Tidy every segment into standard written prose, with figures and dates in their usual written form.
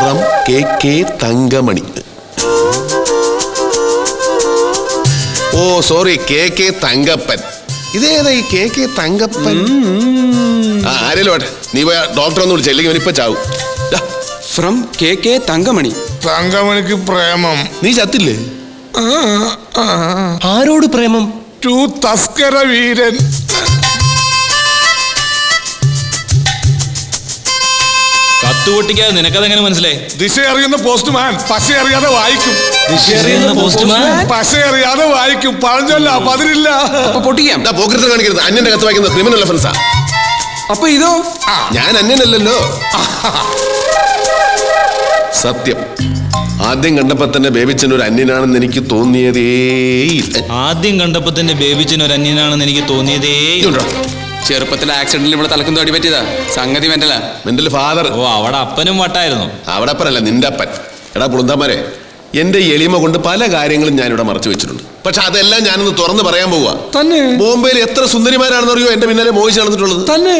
From KK Thankamani. Oh sorry, KK Thankappan. ഇതേതാ ഈ KK Thankappan? ആരെങ്കിലും വേട്ടെ, നീ പോയ ഡോക്ടറെ ഒന്ന് വിളിച്ച, ഇല്ലെങ്കിൽ ഇപ്പൊ ചാവും. From KK Thankamani. തങ്കമണിക്ക് പ്രേമം. നീ ചത്തില്ലേ? ആരോട് പ്രേമം? ടു തസ്കര വീരൻ. കത്തുപൊട്ടിക്കാതെ നിനക്കതെങ്ങനെ മനസ്സിലായി? ദിശ അറിയുന്ന പോസ്റ്റ്മാൻ പശ അറിയാതെ വായിക്കും. പശ അറിയാതെ വായിക്കും. പറഞ്ഞല്ല പതിരില്ല. പൊട്ടിക്കാം. പോക്കറ്റ് കാണിക്കരുത്. അന്യന്റെ കത്ത് വായിക്കുന്ന ക്രിമിനൽ ഒഫൻസാ. അപ്പൊ ഇതോ? ഞാൻ അന്യനല്ലല്ലോ. സത്യം, ആദ്യം കണ്ടപ്പോ തന്നെ ബേബിച്ചൻ ഒരു അന്യനാണെന്ന് എനിക്ക് തോന്നിയതേയില്ല. ആദ്യം കണ്ടപ്പോ തന്നെ ബേബിച്ചൻ ഒരു അന്യനാണെന്ന് എനിക്ക് തോന്നിയതേയില്ല. ചെറുപ്പത്തിൽ ആക്സിഡന്റിൽ ഇവിടെ തലക്കും തോടി പറ്റിയതാ. സംഗതി മെന്റലാ. Mental father. ഓ, അവിടെ അപ്പനും വട്ടായിരുന്നു. അവിടെ അപ്പനല്ല, നിന്റെ അപ്പൻ. എടാ പുളുന്താമാരെ, എന്റെ എളിമ കൊണ്ട് പല കാര്യങ്ങളും ഞാനിവിടെ മറച്ചു വെച്ചിട്ടുണ്ട്. പക്ഷെ അതെല്ലാം ഞാനൊന്ന് തുറന്ന് പറയാൻ പോവാ. തന്നെ ബോംബെയിൽ എത്ര സുന്ദരിമാരാണെന്നറിയോ എന്റെ പിന്നാലെ മോഹിച്ച് നടന്നിട്ടുള്ളത്? തന്നെ.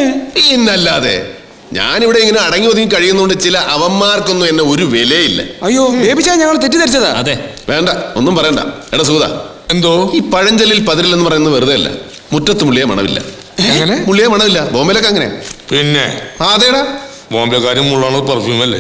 ഇന്നല്ലാതെ ഞാനിവിടെ ഇങ്ങനെ അടങ്ങി ഒതുങ്ങി കഴിയുന്നതുകൊണ്ട് ചില അവന്മാർക്കൊന്നും എന്നെ ഒരു വിലയില്ല. അയ്യോ ബേബിച്ചാ, ഞങ്ങൾ തെറ്റിദ്ധരിച്ചതാ. അതെ, വേണ്ട, ഒന്നും പറയണ്ട. എടാ സൂത, എന്തോ ഈ പഴഞ്ചൊല്ലിൽ പതിരില്ലെന്ന് പറയുന്നത് വെറുതെ അല്ല. മുറ്റത്ത് മുള്ളിയെ മണവില്ല. എങ്ങനെ? മുള്ളിയെ മണവില്ല. ബോംബെയിലൊക്കെ അങ്ങനെ. പിന്നെ അതേടാ, ബോംബെക്കാരും മുള്ളാണ് പെർഫ്യൂം അല്ലേ?